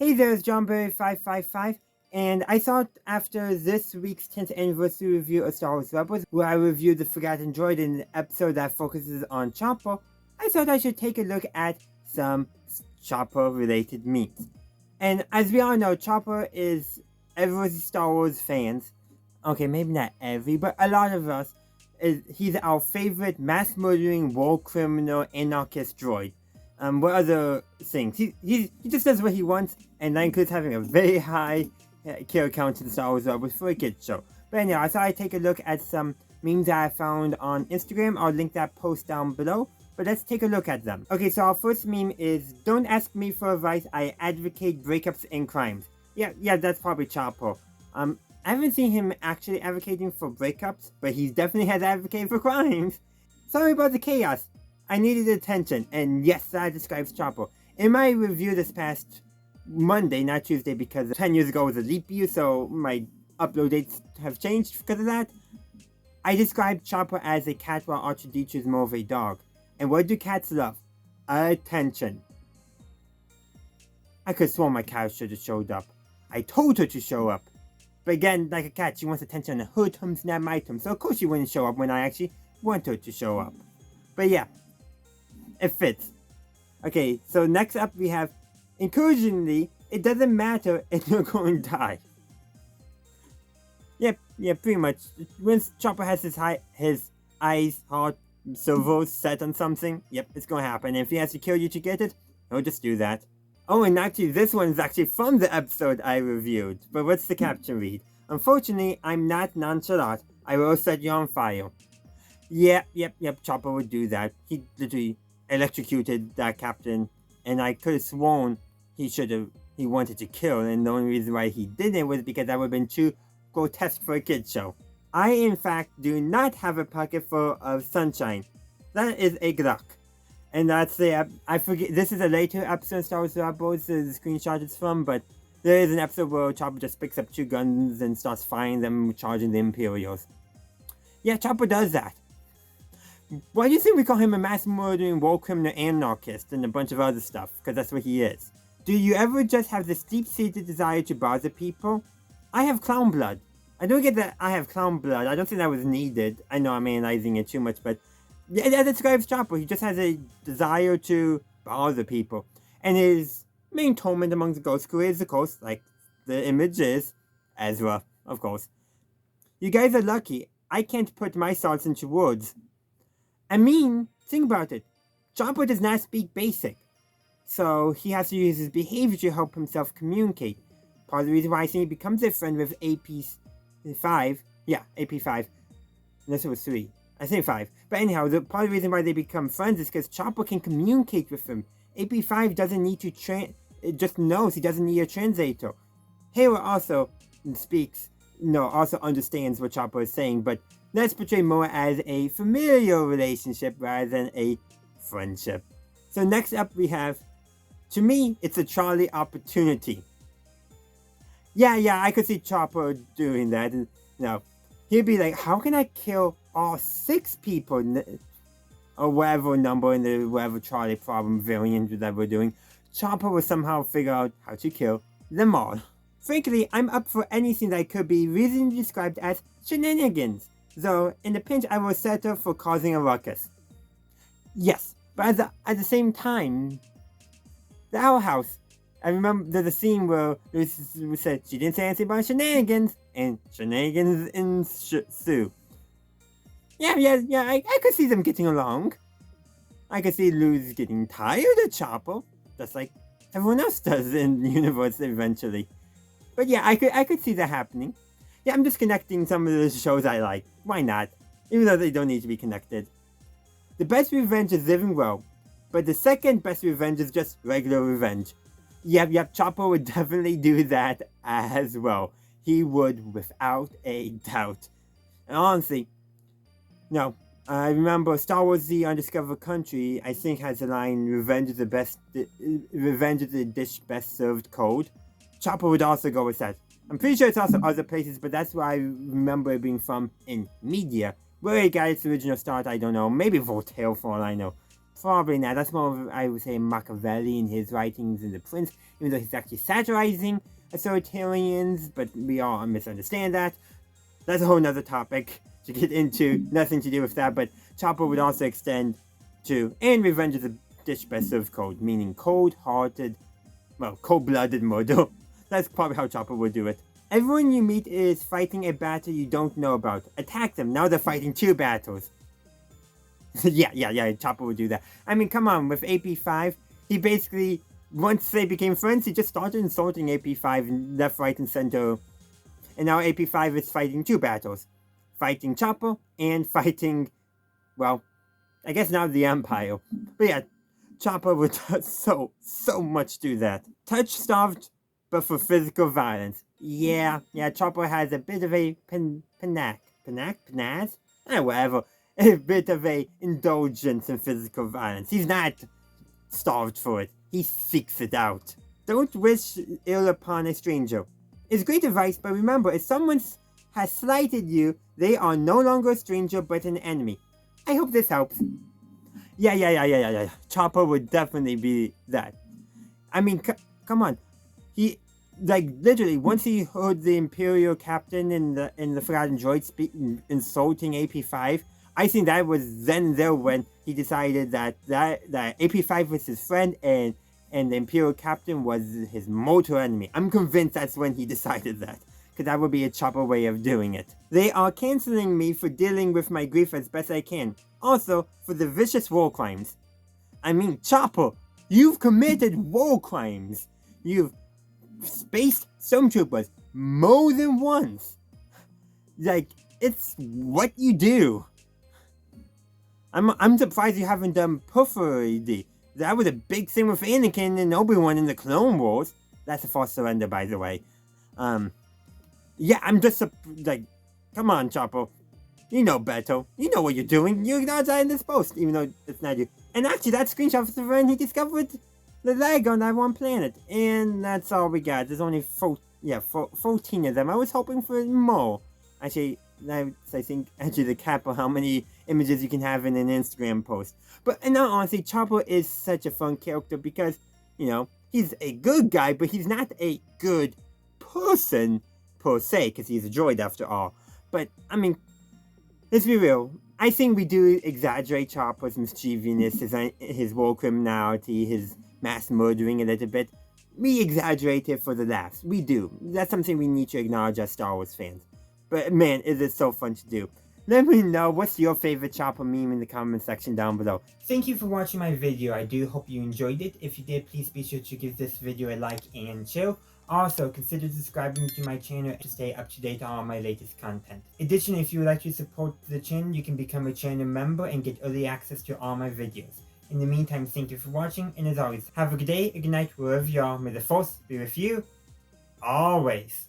Hey there, it's JohnBerry555, and I thought after this week's 10th anniversary review of Star Wars Rebels, where I reviewed The Forgotten Droid in an episode that focuses on Chopper, I thought I should take a look at some Chopper-related memes. And as we all know, Chopper is everyone's Star Wars fans. Okay, maybe not every, but a lot of us. He's our favorite mass-murdering war criminal anarchist droid. What other things? He just does what he wants, and that includes having a very high kill count in the Star Wars Rebels for a kids show. But anyway, I thought I'd take a look at some memes that I found on Instagram. I'll link that post down below. But let's take a look at them. Okay, so our first meme is, "Don't ask me for advice, I advocate breakups and crimes." Yeah, that's probably Chopper. I haven't seen him actually advocating for breakups, but he definitely has advocated for crimes. Sorry about the chaos. I needed attention, and yes, that describes Chopper. In my review this past Monday, not Tuesday, because 10 years ago was a leap year, so my upload dates have changed because of that, I described Chopper as a cat while R2-D2 is more of a dog. And what do cats love? Attention. I could have sworn my cat should have showed up. I told her to show up. But again, like a cat, she wants attention on her terms, not my terms, so of course she wouldn't show up when I actually want her to show up. But yeah, it fits. Okay, so next up we have, encouragingly, it doesn't matter if you're going to die. Yeah, pretty much. When Chopper has his eyes, heart, servos set on something, yep, it's gonna happen. And if he has to kill you to get it, he'll just do that. Oh, and actually, this one's actually from the episode I reviewed. But what's the caption read? "Unfortunately, I'm not nonchalant. I will set you on fire." Yep, Chopper would do that. He literally electrocuted that captain, and I could have sworn he wanted to kill, and the only reason why he didn't was because that would have been too grotesque for a kid's show. I, in fact, do not have a pocket full of sunshine. That is a Glock. And that's I forget, this is a later episode of Star Wars Rebels the screenshot is from, but there is an episode where Chopper just picks up two guns and starts firing them, charging the Imperials. Yeah, Chopper does that. Why do you think we call him a mass murdering war criminal anarchist and a bunch of other stuff? Because that's what he is. Do you ever just have this deep-seated desire to bother people? I have clown blood. I don't get that I have clown blood. I don't think that was needed. I know I'm analyzing it too much, but yeah, that describes Chopper. He just has a desire to bother people. And his main torment among the ghost crew is, of course, like the image is, Ezra, of course. You guys are lucky. I can't put my thoughts into words. I mean, think about it. Chopper does not speak basic, so he has to use his behavior to help himself communicate. Part of the reason why I think he becomes a friend with AP5, yeah, AP5, unless it was 3, I think 5. But anyhow, part of the reason why they become friends is because Chopper can communicate with him. AP5 doesn't need to it just knows, he doesn't need a translator. Hera also also understands what Chopper is saying, but let's portray more as a familial relationship rather than a friendship. So next up we have, to me, it's a Charlie opportunity. Yeah, I could see Chopper doing that. He'd be like, how can I kill all 6 people? Or whatever number in the whatever Charlie problem variant that we're doing. Chopper will somehow figure out how to kill them all. Frankly, I'm up for anything that could be reasonably described as shenanigans. Though, in the pinch, I will settle for causing a ruckus. Yes, but at the same time, the Owl House. I remember there's a scene where Lucy said she didn't say anything about shenanigans, and shenanigans ensue. Yeah, I could see them getting along. I could see Luz getting tired of Chopper, just like everyone else does in the universe eventually. But yeah, I could see that happening. Yeah, I'm just connecting some of the shows I like. Why not? Even though they don't need to be connected. The best revenge is living well, but the second best revenge is just regular revenge. Yep, Chopper would definitely do that as well. He would, without a doubt. And honestly, no, I remember Star Wars The Undiscovered Country, I think, has the line, revenge is the dish best served cold. Chopper would also go with that. I'm pretty sure it's also other places, but that's where I remember it being from in media. Where it got its original start, I don't know. Maybe Voltaire, for all I know. Probably not. That's more of, I would say, Machiavelli in his writings in The Prince, even though he's actually satirizing authoritarians, but we all misunderstand that. That's a whole nother topic to get into, nothing to do with that, but Chopper would also extend to, and revenge is a dish best served cold, meaning cold-blooded murder. That's probably how Chopper would do it. Everyone you meet is fighting a battle you don't know about. Attack them, now they're fighting 2 battles. yeah, Chopper would do that. I mean, come on, with AP5, he basically, once they became friends, he just started insulting AP5 left, right, and center. And now AP5 is fighting 2 battles. Fighting Chopper and fighting, well, I guess now the Empire. But yeah, Chopper would so much do that. Touch-starved, but for physical violence. Yeah, Chopper has a bit of a panaz? Whatever. A bit of a indulgence in physical violence. He's not starved for it. He seeks it out. Don't wish ill upon a stranger. It's great advice, but remember, if someone has slighted you, they are no longer a stranger but an enemy. I hope this helps. Yeah. Chopper would definitely be that. I mean, come on. He, like, literally, once he heard the Imperial captain in the Forgotten Droid insulting AP5, I think that was then and there when he decided that AP5 was his friend and the Imperial captain was his mortal enemy. I'm convinced that's when he decided that, because that would be a Chopper way of doing it. They are cancelling me for dealing with my grief as best I can. Also, for the vicious war crimes. I mean, Chopper, you've committed war crimes. You've spaced stormtroopers more than once. Like, it's what you do. I'm surprised you haven't done Puffery. That was a big thing with Anakin and Obi-Wan in the Clone Wars. That's a false surrender, by the way. Yeah, I'm just like, come on, Chopper. You know better. You know what you're doing. You acknowledge that in this post, even though it's not you. And actually, that screenshot was when he discovered the leg on that one planet. And that's all we got. There's only 14 of them. I was hoping for more. Actually, I think actually the cap of how many images you can have in an Instagram post. But in all honesty, Chopper is such a fun character because, you know, he's a good guy, but he's not a good person per se, because he's a droid after all. But, I mean, let's be real. I think we do exaggerate Chopper's mischievousness, his war criminality, his mass murdering a little bit. We exaggerate it for the laughs. We do. That's something we need to acknowledge as Star Wars fans. But man, it is so fun to do. Let me know what's your favorite Chopper meme in the comment section down below. Thank you for watching my video. I do hope you enjoyed it. If you did, please be sure to give this video a like and share. Also, consider subscribing to my channel to stay up to date on all my latest content. Additionally, if you would like to support the channel, you can become a channel member and get early access to all my videos. In the meantime, thank you for watching, and as always, have a good day, a good night, wherever you are. May the Force be with you, always.